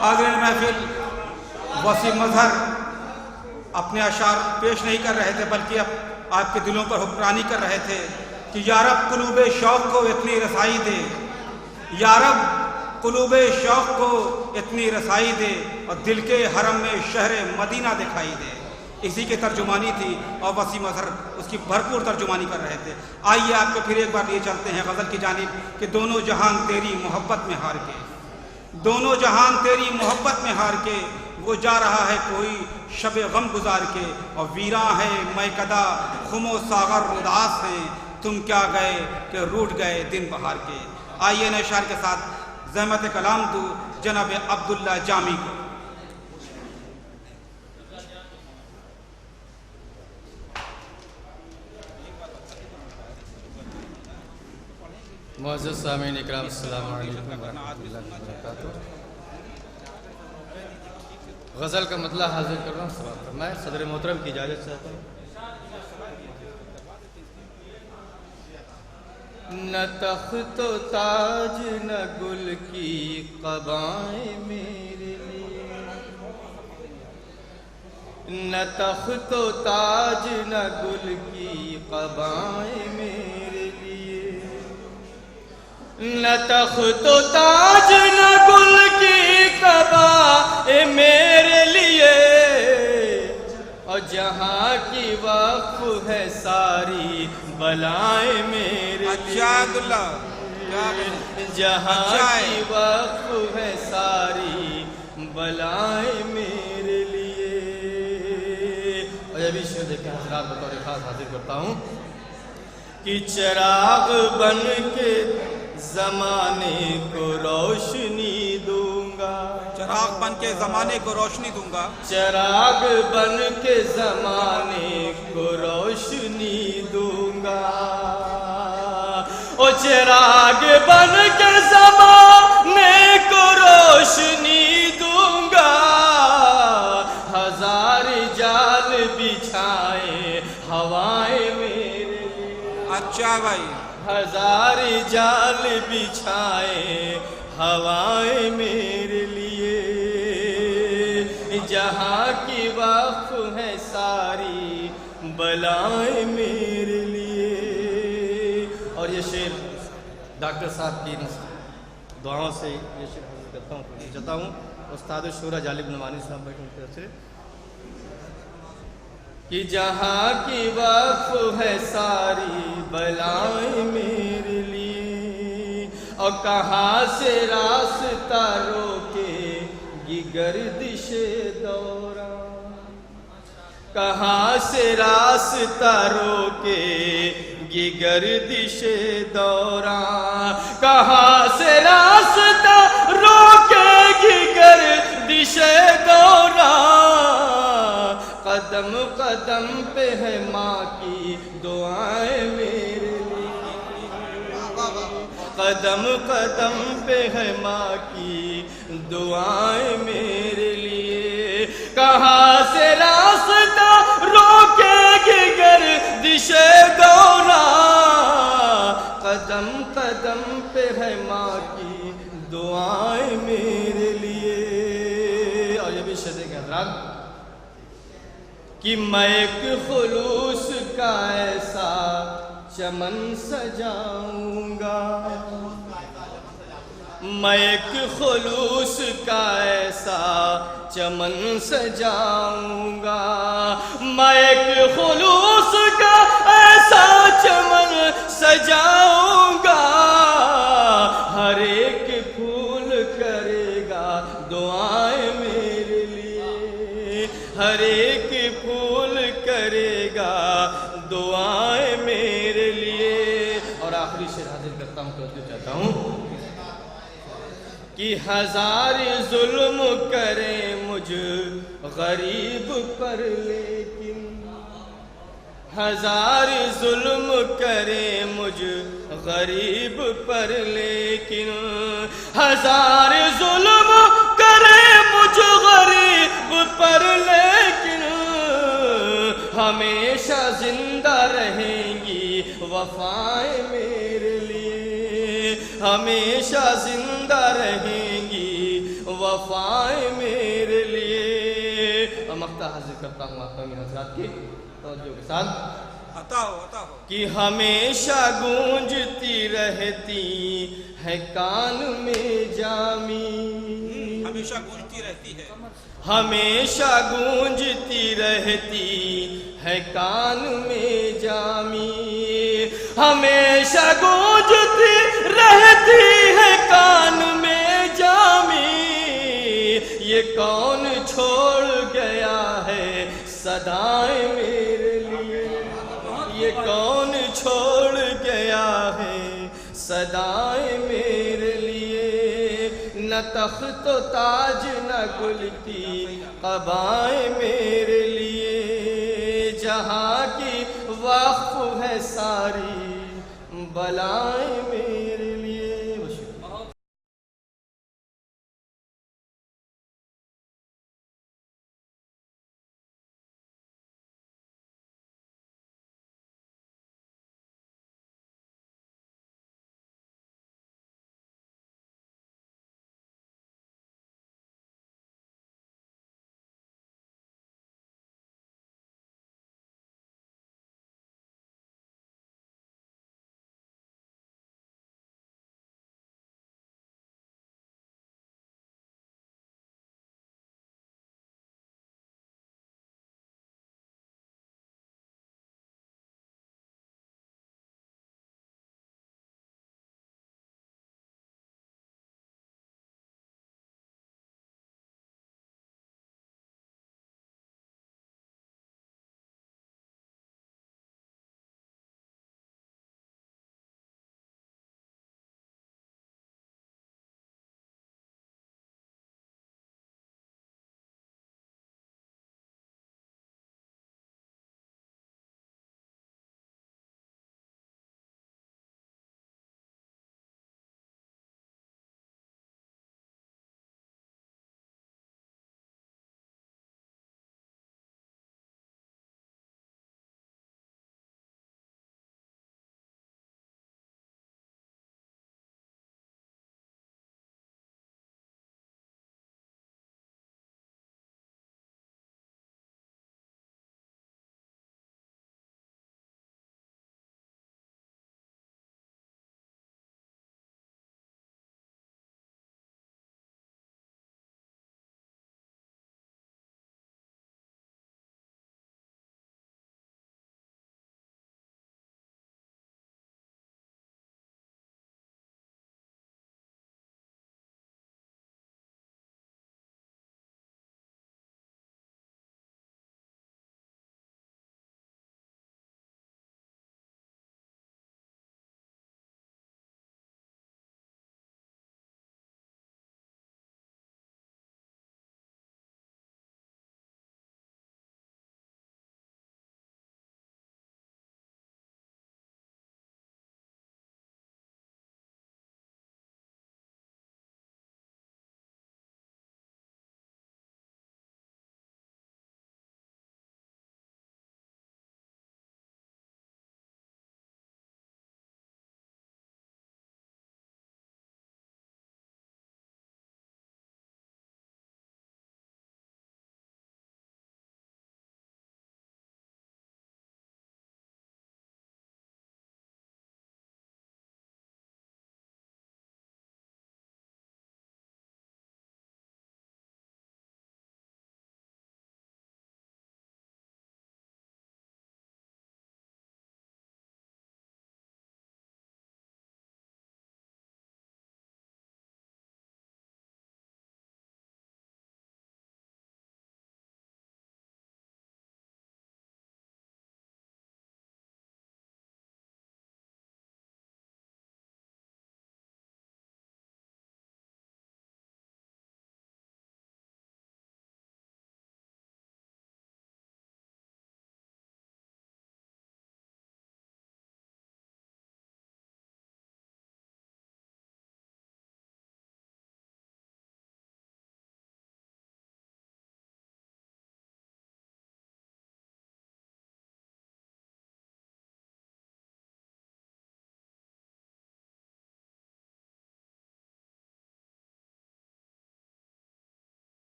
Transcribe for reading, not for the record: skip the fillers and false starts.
حاضرین محفل، وسیم مظہر اپنے اشعار پیش نہیں کر رہے تھے بلکہ آپ کے دلوں پر حکمرانی کر رہے تھے کہ یا رب قلوب شوق کو اتنی رسائی دے، یا رب قلوب شوق کو اتنی رسائی دے اور دل کے حرم میں شہر مدینہ دکھائی دے۔ اسی کی ترجمانی تھی اور وسیم مظہر اس کی بھرپور ترجمانی کر رہے تھے۔ آئیے آپ کو پھر ایک بار لیے چلتے ہیں غزل کی جانب کہ دونوں جہان تیری محبت میں ہار کے، دونوں جہان تیری محبت میں ہار کے، وہ جا رہا ہے کوئی شب غم گزار کے، اور ویراں ہے میکدہ خم و ساغر اداس ہیں، تم کیا گئے کہ روٹ گئے دن بہار کے۔ آئیے نئے اشعار کے ساتھ زحمت کلام دو جناب عبداللہ جامی کو۔ معزز سامعین اکرام، السلام علیکم ورحمۃ اللہ وبرکاتہ۔ غزل کا مطلع حاضر کر رہا ہوں، سماعت فرمائیں۔ صدر محترم کی اجازت چاہتا ہوں۔ نہ تخت و تاج نہ گل کی قبائیں میرے لیے، نہ تخت و تاج نہ گل کی قبائیں میرے لیے، نہ تخت و تاج نہ گل کی قبائیں میرے لیے، اور جہاں کی وقف ہے ساری بلائیں میرے لیے، جہاں کی وقف ہے ساری بلائیں میرے لیے۔ اور ابھی شعر کے حضرات بطور خاص حاضر کرتا ہوں کہ چراغ بن کے زمانے کو روشنی دوں گا، چراغ بن کے زمانے کو روشنی دوں گا، چراغ بن کے زمانے کو روشنی دوں گا، او چراغ بن کے زمانے کو روشنی دوں گا، ہزار جال بچھائے ہوائیں میرے لیے، اچھا بھائی، ہزار جال بچھائے ہوائیں میرے لیے، جہاں کی وقف ہے ساری بلائیں میرے لیے۔ اور یہ شعر ڈاکٹر صاحب کی دعاؤں سے یہ شعر حاصل کرتا ہوں، چاہتا ہوں استاد شورا جالب نعمانی صاحب بیٹھے ان کی طرف سے کہ جہاں کی وقف ہے ساری بلائیں میرے لیے، اور کہاں سے راستہ روکے گی گردش دوران، کہاں سے راستہ روکے گی گردش دوران، کہاں سے راستہ روکے گی گردش دوران، قدم قدم پہ ہے ماں کی دعائیں میرے لیے، قدم قدم پہ ہے ماں کی دعائیں میرے لیے، کہاں سے راستہ روکے گی گردش دوران، قدم قدم پہ ہے ماں کی دعائیں میرے لیے۔ اور یہ بھی شعر کے حضرات کہ میں ایک خلوص کا ایسا چمن سجاؤں گا، میں ایک خلوص کا ایسا چمن سجاؤں گا، میں ایک خلوص کا ایسا چمن سجاؤں گا، ہر ایک پھول کرے گا دعائیں میرے لیے، ہر ایک پھول کرے گا دعائیں میرے لیے۔ اور آخری شعر حاضر کرتا ہوں، توجہ چاہتا ہوں کہ ہزار ظلم کرے مجھ غریب پر لیکن، ہزار ظلم کرے مجھ غریب پر لیکن، ہزار ظلم کرے مجھ غریب پر لیکن، ہمیشہ زندہ رہیں گی وفائیں میرے لیے، ہمیشہ زندہ رہیں گی وفائیں میرے لیے. اور مقطع حاضر کرتا ہوں آپ حضرات کی توجہ کے ساتھ. عطا ہو کہ ہمیشہ گونجتی رہتی ہے کان میں جامی. ہمیشہ گونجتی رہتی ہے. ہمیشہ گونجتی رہتی ہے کان میں جامی. ہمیشہ گونجتی رہتی ہے کان میں جامی. یہ کون چھوڑ گیا ہے صدائیں میرے لیے. یہ کون چھوڑ گیا ہے صدائیں میرے لیے. نہ تخت و تاج نہ گل کی قبائیں میرے لیے. جہاں کی وقف ہے ساری بلائیں میرے